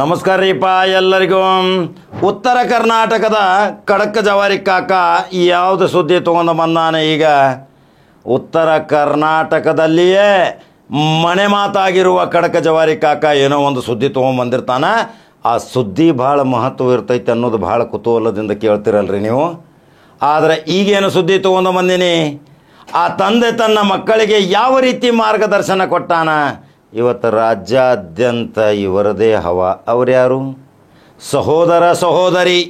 ನಮಸ್ಕಾರ ರೀಪ ಎಲ್ಲರಿಗೂ. ಉತ್ತರ ಕರ್ನಾಟಕದ ಖಡಕ್ ಜವಾರಿ ಕಾಕ ಯಾವುದು ಸುದ್ದಿ ತೊಗೊಂಡು ಬಂದಾನೆ. ಈಗ ಉತ್ತರ ಕರ್ನಾಟಕದಲ್ಲಿಯೇ ಮನೆ ಮಾತಾಗಿರುವ ಖಡಕ್ ಜವಾರಿ ಕಾಕ ಏನೋ ಒಂದು ಸುದ್ದಿ ತೊಗೊಂಬಂದಿರ್ತಾನೆ. ಆ ಸುದ್ದಿ ಭಾಳ ಮಹತ್ವ ಇರ್ತೈತೆ ಅನ್ನೋದು ಭಾಳ ಕುತೂಹಲದಿಂದ ಕೇಳ್ತಿರಲ್ರಿ ನೀವು. ಆದರೆ ಈಗೇನು ಸುದ್ದಿ ತೊಗೊಂಡು ಬಂದೀನಿ, ಆ ತಂದೆ ತನ್ನ ಮಕ್ಕಳಿಗೆ ಯಾವ ರೀತಿ ಮಾರ್ಗದರ್ಶನ ಕೊಟ್ಟಾನ. ಇವತ್ತು ರಾಜ್ಯಾದ್ಯಂತ ಇವರದೇ ಹವಾ. ಅವ್ರ್ಯಾರು? ಸಹೋದರ ಸಹೋದರಿ.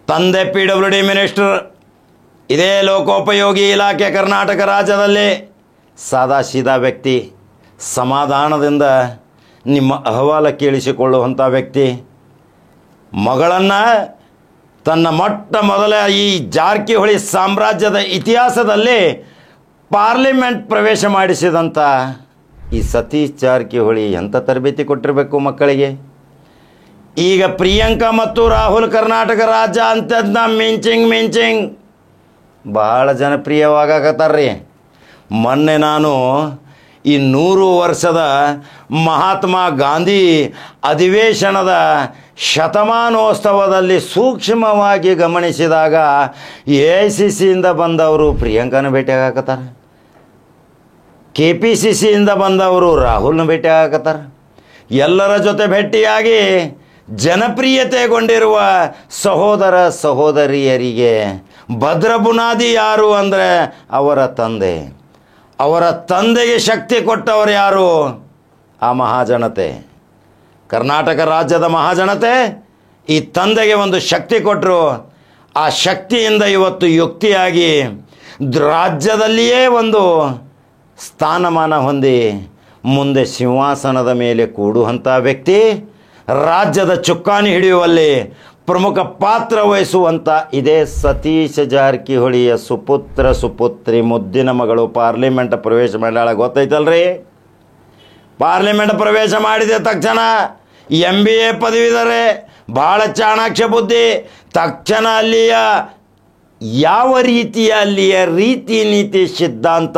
ತಂದೆ PWD ಮಿನಿಸ್ಟರ್, ಇದೇ ಲೋಕೋಪಯೋಗಿ ಇಲಾಖೆ ಕರ್ನಾಟಕ ರಾಜ್ಯದಲ್ಲಿ ಸಾದಾ ಸೀದಾ ವ್ಯಕ್ತಿ, ಸಮಾಧಾನದಿಂದ ನಿಮ್ಮ ಅಹವಾಲ ಕೇಳಿಸಿಕೊಳ್ಳುವಂಥ ವ್ಯಕ್ತಿ. ಮಗಳನ್ನು ತನ್ನ ಮೊಟ್ಟ ಮೊದಲ ಈ ಜಾರಕಿಹೊಳಿ ಸಾಮ್ರಾಜ್ಯದ ಇತಿಹಾಸದಲ್ಲಿ ಪಾರ್ಲಿಮೆಂಟ್ ಪ್ರವೇಶ ಮಾಡಿಸಿದಂಥ ಈ ಸತೀಶ್ ಜಾರಕಿಹೊಳಿ ಎಂಥ ತರಬೇತಿ ಕೊಟ್ಟಿರಬೇಕು ಮಕ್ಕಳಿಗೆ. ಈಗ ಪ್ರಿಯಾಂಕಾ ಮತ್ತು ರಾಹುಲ್ ಕರ್ನಾಟಕ ರಾಜ್ಯ ಅಂತದ್ನ ಮಿಂಚಿಂಗ್ ಭಾಳ ಜನಪ್ರಿಯವಾಗಕತ್ತಾರ್ರಿ. ಮೊನ್ನೆ ನಾನು ಈ 100 ವರ್ಷದ ಮಹಾತ್ಮ ಗಾಂಧಿ ಅಧಿವೇಶನದ ಶತಮಾನೋತ್ಸವದಲ್ಲಿ ಸೂಕ್ಷ್ಮವಾಗಿ ಗಮನಿಸಿದಾಗ AICCಯಿಂದ ಬಂದವರು ಪ್ರಿಯಾಂಕಾನ ಭೇಟಿಯಾಗಕತ್ತಾರೆ, KPCCಯಿಂದ ಬಂದವರು ರಾಹುಲ್ನ ಭೇಟಿಯಾಗಕತ್ತಾರೆ. ಎಲ್ಲರ ಜೊತೆ ಭೇಟಿಯಾಗಿ ಜನಪ್ರಿಯತೆಗೊಂಡಿರುವ ಸಹೋದರ ಸಹೋದರಿಯರಿಗೆ ಭದ್ರ ಬುನಾದಿ ಯಾರು ಅಂದರೆ ಅವರ ತಂದೆ. ಅವರ ತಂದೆಗೆ ಶಕ್ತಿ ಕೊಟ್ಟವರು ಯಾರು? ಆ ಮಹಾಜನತೆ, ಕರ್ನಾಟಕ ರಾಜ್ಯದ ಮಹಾಜನತೆ ಈ ತಂದೆಗೆ ಒಂದು ಶಕ್ತಿ ಕೊಟ್ಟರು. ಆ ಶಕ್ತಿಯಿಂದ ಇವತ್ತು ಯುಕ್ತಿಯಾಗಿ ರಾಜ್ಯದಲ್ಲಿಯೇ ಒಂದು ಸ್ಥಾನಮಾನ ಹೊಂದಿ ಮುಂದೆ ಸಿಂಹಾಸನದ ಮೇಲೆ ಕೂಡುವಂಥ ವ್ಯಕ್ತಿ, ರಾಜ್ಯದ ಚುಕ್ಕಾಣಿ ಹಿಡಿಯುವಲ್ಲಿ ಪ್ರಮುಖ ಪಾತ್ರ ವಹಿಸುವಂಥ ಇದೇ ಸತೀಶ್ ಜಾರಕಿಹೊಳಿಯ ಸುಪುತ್ರ ಸುಪುತ್ರಿ ಮುದ್ದಿನ ಮಗಳು ಪಾರ್ಲಿಮೆಂಟ್ ಪ್ರವೇಶ ಮಾಡ್ಯಾಳ. ಗೊತ್ತೈತಲ್ರಿ? ಪಾರ್ಲಿಮೆಂಟ್ ಪ್ರವೇಶ ಮಾಡಿದ ತಕ್ಷಣ MBA ಪದವೀಧರೆ, ಭಾಳ ಚಾಣಾಕ್ಷ ಬುದ್ಧಿ. ತಕ್ಷಣ ಅಲ್ಲಿಯ ಯಾವ ರೀತಿಯ ಅಲ್ಲಿಯ ರೀತಿ ನೀತಿ ಸಿದ್ಧಾಂತ,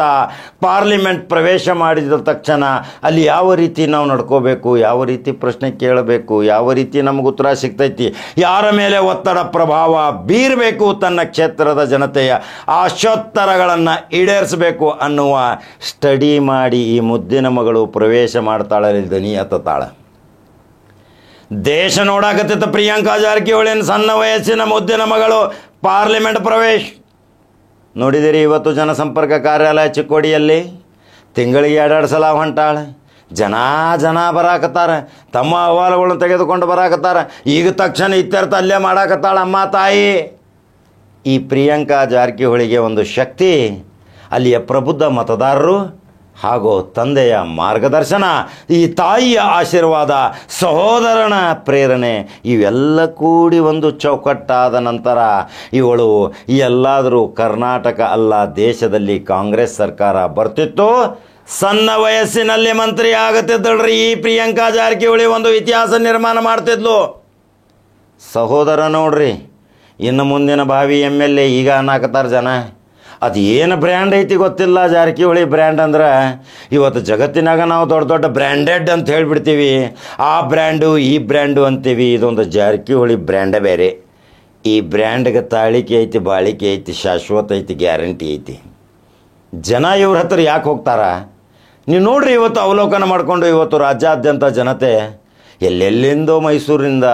ಪಾರ್ಲಿಮೆಂಟ್ ಪ್ರವೇಶ ಮಾಡಿದ ತಕ್ಷಣ ಅಲ್ಲಿ ಯಾವ ರೀತಿ ನಾವು ನಡ್ಕೋಬೇಕು, ಯಾವ ರೀತಿ ಪ್ರಶ್ನೆ ಕೇಳಬೇಕು, ಯಾವ ರೀತಿ ನಮಗೆ ಉತ್ತರ ಸಿಗ್ತೈತಿ, ಯಾರ ಮೇಲೆ ಒತ್ತಡ ಪ್ರಭಾವ ಬೀರಬೇಕು, ತನ್ನ ಕ್ಷೇತ್ರದ ಜನತೆಯ ಆಶೋತ್ತರಗಳನ್ನು ಈಡೇರಿಸಬೇಕು ಅನ್ನುವ ಸ್ಟಡಿ ಮಾಡಿ ಈ ಮುದ್ದಿನ ಮಗಳು ಪ್ರವೇಶ ಮಾಡ್ತಾಳೆ, ದನಿ ಹತ್ತಾಳೆ. ದೇಶ ನೋಡಾಕತ್ತಿದ್ದ ಪ್ರಿಯಾಂಕಾ ಜಾರಕಿಹೊಳಿನ ಸಣ್ಣ ವಯಸ್ಸಿನ ಮುದ್ದಿನ ಮಗಳು ಪಾರ್ಲಿಮೆಂಟ್ ಪ್ರವೇಶ ನೋಡಿದಿರಿ. ಇವತ್ತು ಜನಸಂಪರ್ಕ ಕಾರ್ಯಾಲಯ ಚಿಕ್ಕೋಡಿಯಲ್ಲಿ ತಿಂಗಳಿಗೆ 2 ಸಲ ಹೊಂಟಾಳೆ. ಜನ ಬರಾಕತ್ತಾರೆ, ತಮ್ಮ ಅಹವಾಲುಗಳನ್ನು ತೆಗೆದುಕೊಂಡು ಬರಾಕತ್ತಾರೆ. ಈಗ ತಕ್ಷಣ ಇತ್ಯರ್ಥ ಅಲ್ಲೇ ಮಾಡಾಕತ್ತಾಳೆ ಅಮ್ಮ ತಾಯಿ. ಈ ಪ್ರಿಯಾಂಕಾ ಜಾರಕಿಹೊಳಿಗೆ ಒಂದು ಶಕ್ತಿ ಅಲ್ಲಿಯ ಪ್ರಬುದ್ಧ ಮತದಾರರು ಹಾಗೂ ತಂದೆಯ ಮಾರ್ಗದರ್ಶನ, ಈ ತಾಯಿಯ ಆಶೀರ್ವಾದ, ಸಹೋದರನ ಪ್ರೇರಣೆ, ಇವೆಲ್ಲ ಕೂಡಿ ಒಂದು ಚೌಕಟ್ಟಾದ ನಂತರ ಇವಳು ಎಲ್ಲಾದರೂ ಕರ್ನಾಟಕ ಅಲ್ಲ ದೇಶದಲ್ಲಿ ಕಾಂಗ್ರೆಸ್ ಸರ್ಕಾರ ಬರ್ತಿತ್ತು. ಸಣ್ಣ ವಯಸ್ಸಿನಲ್ಲಿ ಮಂತ್ರಿ ಆಗುತ್ತಿದ್ದಳ್ರಿ ಈ ಪ್ರಿಯಾಂಕಾ ಜಾರಕಿಹೊಳಿ. ಒಂದು ಇತಿಹಾಸ ನಿರ್ಮಾಣ ಮಾಡ್ತಿದ್ಲು. ಸಹೋದರ ನೋಡ್ರಿ, ಇನ್ನು ಮುಂದಿನ ಭಾವಿ MLA ಈಗ ಅನ್ನಕತ್ತಾರ ಜನ. ಅದು ಏನು ಬ್ರ್ಯಾಂಡ್ ಐತಿ ಗೊತ್ತಿಲ್ಲ. ಜಾರಕಿಹೊಳಿ ಬ್ರ್ಯಾಂಡ್ ಅಂದ್ರೆ ಇವತ್ತು ಜಗತ್ತಿನಾಗ ನಾವು ದೊಡ್ಡ ಬ್ರ್ಯಾಂಡೆಡ್ ಅಂತ ಹೇಳಿಬಿಡ್ತೀವಿ. ಆ ಬ್ರ್ಯಾಂಡು ಈ ಬ್ರ್ಯಾಂಡು ಅಂತೀವಿ. ಇದೊಂದು ಜಾರಕಿಹೊಳಿ ಬ್ರ್ಯಾಂಡೇ ಬೇರೆ. ಈ ಬ್ರ್ಯಾಂಡ್ಗೆ ತಾಳಿಕೆ ಐತಿ, ಬಾಳಿಕೆ ಐತಿ, ಶಾಶ್ವತ ಐತಿ, ಗ್ಯಾರಂಟಿ ಐತಿ. ಜನ ಇವ್ರ ಹತ್ರ ಯಾಕೆ ಹೋಗ್ತಾರ ನೀವು ನೋಡ್ರಿ. ಇವತ್ತು ಅವಲೋಕನ ಮಾಡಿಕೊಂಡು ಇವತ್ತು ರಾಜ್ಯಾದ್ಯಂತ ಜನತೆ ಎಲ್ಲೆಲ್ಲಿಂದೋ, ಮೈಸೂರಿಂದ,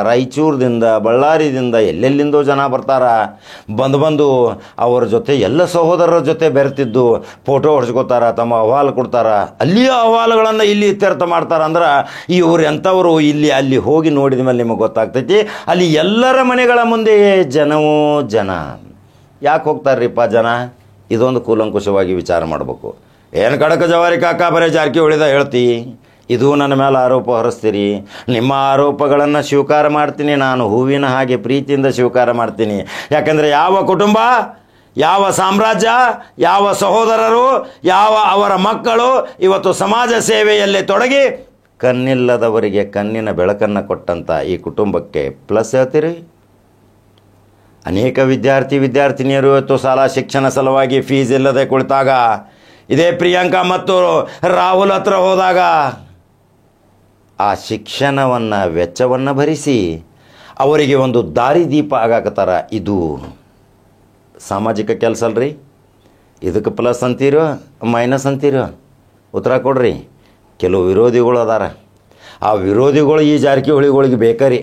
ರಾಯಚೂರದಿಂದ, ಬಳ್ಳಾರಿದಿಂದ ಎಲ್ಲೆಲ್ಲಿಂದೋ ಜನ ಬರ್ತಾರ. ಬಂದು ಅವರ ಜೊತೆ ಎಲ್ಲ ಸಹೋದರರ ಜೊತೆ ಬೆರೆತಿದ್ದು ಫೋಟೋ ಹೊಡ್ಸ್ಕೋತಾರ, ತಮ್ಮ ಅಹವಾಲು ಕೊಡ್ತಾರ. ಅಲ್ಲಿಯ ಅಹವಾಲುಗಳನ್ನು ಇಲ್ಲಿ ಇತ್ಯರ್ಥ ಮಾಡ್ತಾರ. ಅಂದ್ರೆ ಇವ್ರು ಎಂಥವರು ಇಲ್ಲಿ ಅಲ್ಲಿ ಹೋಗಿ ನೋಡಿದ ಮೇಲೆ ನಿಮಗೆ ಗೊತ್ತಾಗ್ತೈತಿ. ಅಲ್ಲಿ ಎಲ್ಲರ ಮನೆಗಳ ಮುಂದೆ ಜನವೂ ಜನ. ಯಾಕೆ ಹೋಗ್ತಾರ್ರಿಪ್ಪ ಜನ? ಇದೊಂದು ಕೂಲಂಕುಷವಾಗಿ ವಿಚಾರ ಮಾಡಬೇಕು. ಏನು ಖಡಕ್ ಜವಾರಿ ಕಾಕ ಬರೀ ಜಾರಕಿಹೊಳಿದ ಹೇಳ್ತಿ, ಇದು ನನ್ನ ಮೇಲೆ ಆರೋಪ ಹೊರಿಸ್ತೀರಿ. ನಿಮ್ಮ ಆರೋಪಗಳನ್ನು ಸ್ವೀಕಾರ ಮಾಡ್ತೀನಿ ನಾನು, ಹೂವಿನ ಹಾಗೆ ಪ್ರೀತಿಯಿಂದ ಸ್ವೀಕಾರ ಮಾಡ್ತೀನಿ. ಯಾಕಂದರೆ ಯಾವ ಕುಟುಂಬ, ಯಾವ ಸಾಮ್ರಾಜ್ಯ, ಯಾವ ಸಹೋದರರು, ಯಾವ ಅವರ ಮಕ್ಕಳು ಇವತ್ತು ಸಮಾಜ ಸೇವೆಯಲ್ಲಿ ತೊಡಗಿ ಕಣ್ಣಿಲ್ಲದವರಿಗೆ ಕಣ್ಣಿನ ಬೆಳಕನ್ನು ಕೊಟ್ಟಂಥ ಈ ಕುಟುಂಬಕ್ಕೆ ಪ್ಲಸ್ ಹೇಳ್ತೀರಿ. ಅನೇಕ ವಿದ್ಯಾರ್ಥಿನಿಯರು ಇವತ್ತು ಶಾಲಾ ಶಿಕ್ಷಣ ಸಲುವಾಗಿ ಫೀಸ್ ಇಲ್ಲದೆ ಕುಳಿತಾಗ, ಇದೇ ಪ್ರಿಯಾಂಕಾ ಮತ್ತು ರಾಹುಲ್ ಹತ್ರ ಹೋದಾಗ ಆ ಶಿಕ್ಷಣವನ್ನು ವೆಚ್ಚವನ್ನು ಭರಿಸಿ ಅವರಿಗೆ ಒಂದು ದಾರಿದೀಪ ಆಗಾಕತ್ತಾರ. ಇದು ಸಾಮಾಜಿಕ ಕೆಲಸ ಅಲ್ರಿ? ಇದಕ್ಕೆ ಪ್ಲಸ್ ಅಂತೀರೋ ಮೈನಸ್ ಅಂತೀರೋ? ಉತ್ತರ ಕೊಡ್ರಿ. ಕೆಲವು ವಿರೋಧಿಗಳು ಅದಾರ. ಆ ವಿರೋಧಿಗಳು ಈ ಜಾರಕಿಹೊಳಿಗಳಿಗೆ ಬೇಕರಿ.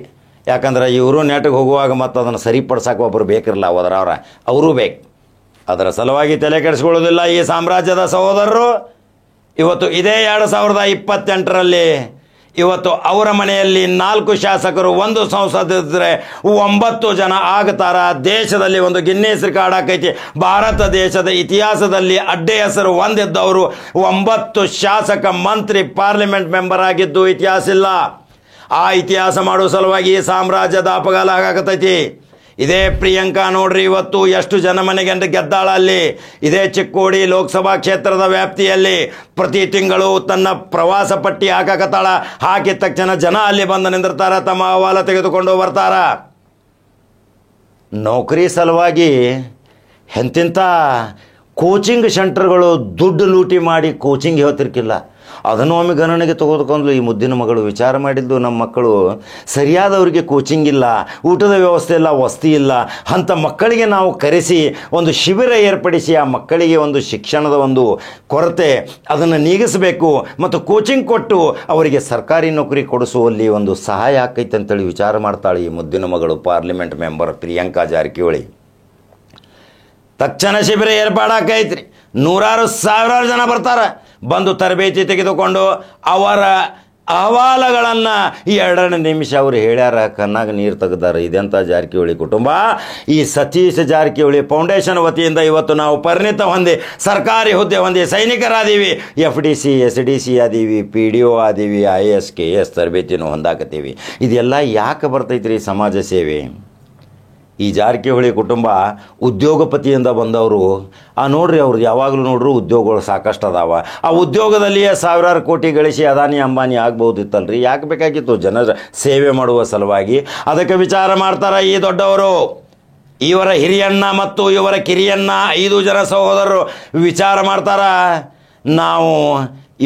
ಯಾಕಂದ್ರೆ ಇವರು ನೆಟ್ಗೆ ಹೋಗುವಾಗ ಮತ್ತು ಅದನ್ನು ಸರಿಪಡಿಸೋಕೆ ಒಬ್ಬರು ಬೇಕಿರಲ್ಲ, ಅವರು ಬೇಕು. ಅದರ ಸಲುವಾಗಿ ತಲೆ ಕೆಡಿಸ್ಕೊಳ್ಳೋದಿಲ್ಲ ಈ ಸಾಮ್ರಾಜ್ಯದ ಸಹೋದರರು. ಇವತ್ತು ಇದೇ 2028ರಲ್ಲಿ ಇವತ್ತು ಅವರ ಮನೆಯಲ್ಲಿ 4 ಶಾಸಕರು, 1 ಸಂಸದಿದ್ರೆ 9 ಜನ ಆಗ್ತಾರ. ದೇಶದಲ್ಲಿ ಒಂದು ಗಿನ್ನಿಸ್ ರೆಕಾರ್ಡ್ ಆಕೈತಿ. ಭಾರತ ದೇಶದ ಇತಿಹಾಸದಲ್ಲಿ ಅಡ್ಡೆ ಹೆಸರು ಹೊಂದಿದ್ದವರು 9 ಶಾಸಕ, ಮಂತ್ರಿ, ಪಾರ್ಲಿಮೆಂಟ್ ಮೆಂಬರ್ ಆಗಿದ್ದು ಇತಿಹಾಸ ಇಲ್ಲ. ಆ ಇತಿಹಾಸ ಮಾಡುವ ಸಲುವಾಗಿ ಈ ಸಾಮ್ರಾಜ್ಯದ ಅಪಗಾಲ ಆಗಾಕತ್ತೈತಿ. ಇದೇ ಪ್ರಿಯಾಂಕಾ ನೋಡ್ರಿ ಇವತ್ತು ಎಷ್ಟು ಜನ ಮನೆಗೆ ಗೆದ್ದಾಳ ಅಲ್ಲಿ. ಇದೇ ಚಿಕ್ಕೋಡಿ ಲೋಕಸಭಾ ಕ್ಷೇತ್ರದ ವ್ಯಾಪ್ತಿಯಲ್ಲಿ ಪ್ರತಿ ತಿಂಗಳು ತನ್ನ ಪ್ರವಾಸ ಪಟ್ಟಿ ಹಾಕಾಕತ್ತಾಳ. ಹಾಕಿದ ತಕ್ಷಣ ಜನ ಅಲ್ಲಿ ಬಂದು ನಿಂದಿರ್ತಾರ, ತಮ್ಮ ಅಹವಾಲು ತೆಗೆದುಕೊಂಡು ಬರ್ತಾರ. ನೌಕರಿ ಸಲುವಾಗಿ ಎಂತಿಂಥ ಕೋಚಿಂಗ್ ಸೆಂಟರ್ಗಳು ದುಡ್ಡು ಲೂಟಿ ಮಾಡಿ ಕೋಚಿಂಗ್ ಹೇಳ್ತಿರ್ಕಿಲ್ಲ. ಅದನ್ನು ಒಮ್ಮೆ ಗಣನೆಗೆ ತೆಗೆದುಕೊಂಡು ಈ ಮುದ್ದಿನ ಮಗಳು ವಿಚಾರ ಮಾಡಿದ್ದು, ನಮ್ಮ ಮಕ್ಕಳು ಸರಿಯಾದವರಿಗೆ ಕೋಚಿಂಗ್ ಇಲ್ಲ, ಊಟದ ವ್ಯವಸ್ಥೆ ಇಲ್ಲ, ವಸತಿ ಇಲ್ಲ. ಅಂಥ ಮಕ್ಕಳಿಗೆ ನಾವು ಕರೆಸಿ ಒಂದು ಶಿಬಿರ ಏರ್ಪಡಿಸಿ ಆ ಮಕ್ಕಳಿಗೆ ಒಂದು ಶಿಕ್ಷಣದ ಒಂದು ಕೊರತೆ ಅದನ್ನು ನೀಗಿಸಬೇಕು ಮತ್ತು ಕೋಚಿಂಗ್ ಕೊಟ್ಟು ಅವರಿಗೆ ಸರ್ಕಾರಿ ನೌಕರಿ ಕೊಡಿಸುವಲ್ಲಿ ಒಂದು ಸಹಾಯ ಆಕೈತೆ ಅಂತೇಳಿ ವಿಚಾರ ಮಾಡ್ತಾಳೆ ಈ ಮುದ್ದಿನ ಮಗಳು ಪಾರ್ಲಿಮೆಂಟ್ ಮೆಂಬರ್ ಪ್ರಿಯಾಂಕಾ ಜಾರಕಿಹೊಳಿ. ತಕ್ಷಣ ಶಿಬಿರ ಏರ್ಪಾಡಾಕೈತ್ರಿ. ನೂರಾರು ಸಾವಿರಾರು ಜನ ಬರ್ತಾರೆ. ಬಂದು ತರಬೇತಿ ತೆಗೆದುಕೊಂಡು ಅವರ ಅಹವಾಲುಗಳನ್ನು 2 ನಿಮಿಷ ಅವರು ಹೇಳ್ಯಾರ, ಕಣ್ಣಾಗ ನೀರು ತೆಗೆದಾರ. ಇದೆಂಥ ಜಾರಕಿಹೊಳಿ ಕುಟುಂಬ. ಈ ಸತೀಶ್ ಜಾರಕಿಹೊಳಿ ಫೌಂಡೇಶನ್ ವತಿಯಿಂದ ಇವತ್ತು ನಾವು ಪರಿಣಿತ ಹೊಂದಿ ಸರ್ಕಾರಿ ಹುದ್ದೆ ಹೊಂದಿ ಸೈನಿಕರಾದೀವಿ, FDC SDC ಆದೀವಿ, PDO ಆದೀವಿ, IAS KS ತರಬೇತಿನೂ ಹೊಂದಾಕತ್ತೀವಿ. ಇದೆಲ್ಲ ಯಾಕೆ ಬರ್ತೈತ್ರಿ? ಸಮಾಜ ಸೇವೆ. ಈ ಜಾರಕಿಹೊಳಿ ಕುಟುಂಬ ಉದ್ಯೋಗಪತಿಯಿಂದ ಬಂದವರು. ನೋಡ್ರಿ, ಅವ್ರು ಯಾವಾಗಲೂ ನೋಡ್ರು ಉದ್ಯೋಗಗಳು ಸಾಕಷ್ಟು ಅದಾವ. ಆ ಉದ್ಯೋಗದಲ್ಲಿಯೇ ಸಾವಿರಾರು ಕೋಟಿ ಗಳಿಸಿ ಅದಾನಿ ಅಂಬಾನಿ ಆಗ್ಬೋದಿತ್ತಲ್ರಿ. ಯಾಕೆ ಬೇಕಾಗಿತ್ತು? ಜನರ ಸೇವೆ ಮಾಡುವ ಸಲುವಾಗಿ. ಅದಕ್ಕೆ ವಿಚಾರ ಮಾಡ್ತಾರೆ ಈ ದೊಡ್ಡವರು. ಇವರ ಹಿರಿಯಣ್ಣ ಮತ್ತು ಇವರ ಕಿರಿಯಣ್ಣ 5 ಜನ ಸಹೋದರರು ವಿಚಾರ ಮಾಡ್ತಾರ, ನಾವು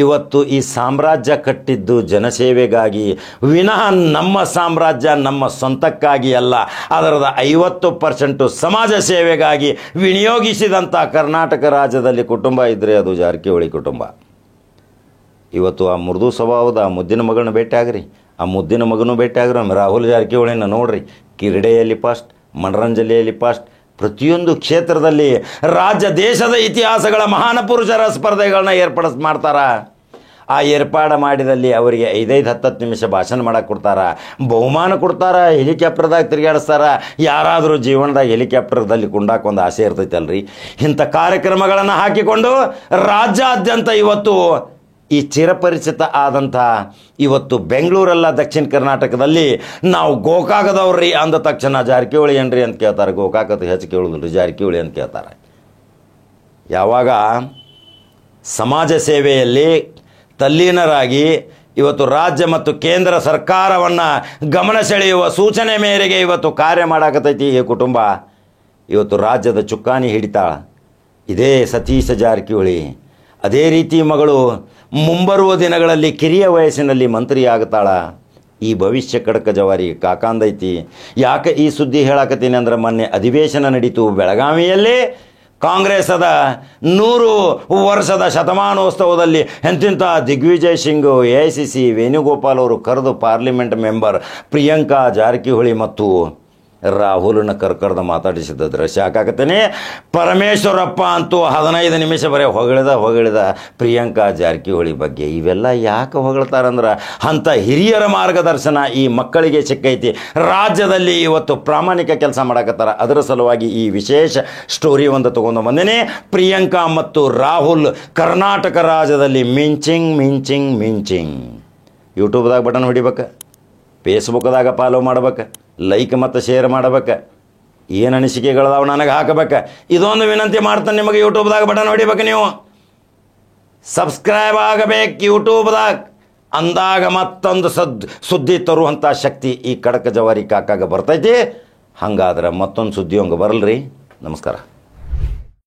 ಇವತ್ತು ಈ ಸಾಮ್ರಾಜ್ಯ ಕಟ್ಟಿದ್ದು ಜನಸೇವೆಗಾಗಿ ವಿನಃ ನಮ್ಮ ಸಾಮ್ರಾಜ್ಯ ನಮ್ಮ ಸ್ವಂತಕ್ಕಾಗಿ ಅಲ್ಲ, ಅದರದ 50% ಸಮಾಜ ಸೇವೆಗಾಗಿ ವಿನಿಯೋಗಿಸಿದಂಥ ಕರ್ನಾಟಕ ರಾಜ್ಯದಲ್ಲಿ ಕುಟುಂಬ ಇದ್ದರೆ ಅದು ಜಾರಕಿಹೊಳಿ ಕುಟುಂಬ. ಇವತ್ತು ಆ ಮೃದು ಸ್ವಭಾವದ ಆ ಮುದ್ದಿನ ಮಗಳನ್ನ ಭೇಟಿಯಾಗ್ರಿ, ಆ ಮುದ್ದಿನ ಮಗನೂ ಭೇಟಿಯಾಗ್ರಿ. ರಾಹುಲ್ ಜಾರಕಿಹೊಳಿನ ನೋಡ್ರಿ, ಕ್ರೀಡೆಯಲ್ಲಿ ಫಸ್ಟ್, ಮನರಂಜನೆಯಲ್ಲಿ ಫಸ್ಟ್, ಪ್ರತಿಯೊಂದು ಕ್ಷೇತ್ರದಲ್ಲಿ ರಾಜ್ಯ ದೇಶದ ಇತಿಹಾಸಗಳ ಮಹಾನ್ ಪುರುಷರ ಸ್ಪರ್ಧೆಗಳನ್ನ ಮಾಡ್ತಾರ. ಆ ಏರ್ಪಾಡು ಮಾಡಿದಲ್ಲಿ ಅವರಿಗೆ 5-10 ನಿಮಿಷ ಭಾಷಣ ಮಾಡಕ್ಕೆ ಕೊಡ್ತಾರ, ಬಹುಮಾನ ಕೊಡ್ತಾರ, ಹೆಲಿಕಾಪ್ಟರ್ದಾಗ ತಿರುಗಾಡಿಸ್ತಾರ. ಯಾರಾದರೂ ಜೀವನದಾಗ ಹೆಲಿಕಾಪ್ಟರ್ದಲ್ಲಿ ಕುಂಡಾಕ ಒಂದು ಆಸೆ ಇರ್ತೈತಲ್ರಿ. ಇಂಥ ಕಾರ್ಯಕ್ರಮಗಳನ್ನು ಹಾಕಿಕೊಂಡು ರಾಜ್ಯಾದ್ಯಂತ ಇವತ್ತು ಈ ಚಿರಪರಿಚಿತ ಆದಂಥ ಇವತ್ತು ಬೆಂಗಳೂರಲ್ಲ ದಕ್ಷಿಣ ಕರ್ನಾಟಕದಲ್ಲಿ ನಾವು ಗೋಕಾಕದವ್ರಿ ಅಂದ ತಕ್ಷಣ ಜಾರಕಿಹೊಳಿ ಏನ್ರಿ ಅಂತ ಕೇಳ್ತಾರೆ. ಗೋಕಾಕದ ಹೆಚ್ಚು ಕೇಳೋದಿಲ್ಲ, ಜಾರಕಿಹೊಳಿ ಅಂತ ಕೇಳ್ತಾರೆ. ಯಾವಾಗ ಸಮಾಜ ಸೇವೆಯಲ್ಲಿ ತಲ್ಲೀನರಾಗಿ ಇವತ್ತು ರಾಜ್ಯ ಮತ್ತು ಕೇಂದ್ರ ಸರ್ಕಾರವನ್ನು ಗಮನ ಸೆಳೆಯುವ ಸೂಚನೆ ಮೇರೆಗೆ ಇವತ್ತು ಕಾರ್ಯ ಮಾಡಾಕತೈತಿ ಈ ಕುಟುಂಬ. ಇವತ್ತು ರಾಜ್ಯದ ಚುಕ್ಕಾಣಿ ಹಿಡಿತಾಳ ಇದೇ ಸತೀಶ ಜಾರಕಿಹೊಳಿ. ಅದೇ ರೀತಿ ಮಗಳು ಮುಂಬರುವ ದಿನಗಳಲ್ಲಿ ಕಿರಿಯ ವಯಸ್ಸಿನಲ್ಲಿ ಮಂತ್ರಿ ಆಗ್ತಾಳ. ಈ ಭವಿಷ್ಯ ಕಡಕ ಜವಾರಿ ಕಾಕಾಂದೈತಿ. ಯಾಕೆ ಈ ಸುದ್ದಿ ಹೇಳಾಕತ್ತೀನಿ ಅಂದ್ರೆ, ಮೊನ್ನೆ ಅಧಿವೇಶನ ನಡೀತು ಬೆಳಗಾವಿಯಲ್ಲಿ. ಕಾಂಗ್ರೆಸ್ಸದ 100 ವರ್ಷದ ಶತಮಾನೋತ್ಸವದಲ್ಲಿ ಎಂತಿಂಥ ದಿಗ್ವಿಜಯ್ ಸಿಂಗ್, AICC ವೇಣುಗೋಪಾಲ್ ಅವರು ಕರೆದು ಪಾರ್ಲಿಮೆಂಟ್ ಮೆಂಬರ್ ಪ್ರಿಯಾಂಕಾ ಜಾರಕಿಹೊಳಿ ಮತ್ತು ರಾಹುಲನ್ನ ಕರ್ಕರ್ದ ಮಾತಾಡಿಸಿದ ದೃಶ್ಯ ಹಾಕಾಕತ್ತೇನೆ. ಪರಮೇಶ್ವರಪ್ಪ ಅಂತೂ 15 ನಿಮಿಷ ಬರೀ ಹೊಗಳಿದ ಪ್ರಿಯಾಂಕಾ ಜಾರಕಿಹೊಳಿ ಬಗ್ಗೆ. ಇವೆಲ್ಲ ಯಾಕೆ ಹೊಗಳ್ತಾರಂದ್ರೆ, ಅಂಥ ಹಿರಿಯರ ಮಾರ್ಗದರ್ಶನ ಈ ಮಕ್ಕಳಿಗೆ ಸಿಕ್ಕೈತಿ. ರಾಜ್ಯದಲ್ಲಿ ಇವತ್ತು ಪ್ರಾಮಾಣಿಕ ಕೆಲಸ ಮಾಡಕತ್ತಾರ. ಅದರ ಸಲುವಾಗಿ ಈ ವಿಶೇಷ ಸ್ಟೋರಿ ಒಂದು ತೊಗೊಂಡು ಬಂದೇನೆ. ಪ್ರಿಯಾಂಕಾ ಮತ್ತು ರಾಹುಲ್ ಕರ್ನಾಟಕ ರಾಜ್ಯದಲ್ಲಿ ಮಿಂಚಿಂಗ್. ಯೂಟ್ಯೂಬ್ದಾಗ ಬಟನ್ ಹೊಡಿಬೇಕು, ಫೇಸ್ಬುಕ್ದಾಗ ಫಾಲೋ ಮಾಡ್ಬೇಕು, ಲೈಕ್ ಮತ್ತು ಶೇರ್ ಮಾಡ್ಬೇಕು. ಏನು ಅನಿಸಿಕೆಗಳದಾವ ನನಗೆ ಹಾಕಬೇಕು. ಇದೊಂದು ವಿನಂತಿ ಮಾಡ್ತಾನೆ ನಿಮಗೆ, ಯೂಟ್ಯೂಬ್ದಾಗ ಬಟನ್ ಹೊಡಿಬೇಕು, ನೀವು ಸಬ್ಸ್ಕ್ರೈಬ್ ಆಗಬೇಕು ಯೂಟ್ಯೂಬ್ದಾಗ. ಅಂದಾಗ ಮತ್ತೊಂದು ಸುದ್ದಿ ತರುವಂಥ ಶಕ್ತಿ ಈ ಕಡಕ ಜವಾರಿ ಕಾಕಾಗ ಬರ್ತೈತಿ. ಹಂಗಾದ್ರೆ ಮತ್ತೊಂದು ಸುದ್ದಿ ಹಂಗೆ ಬರಲ್ರಿ. ನಮಸ್ಕಾರ.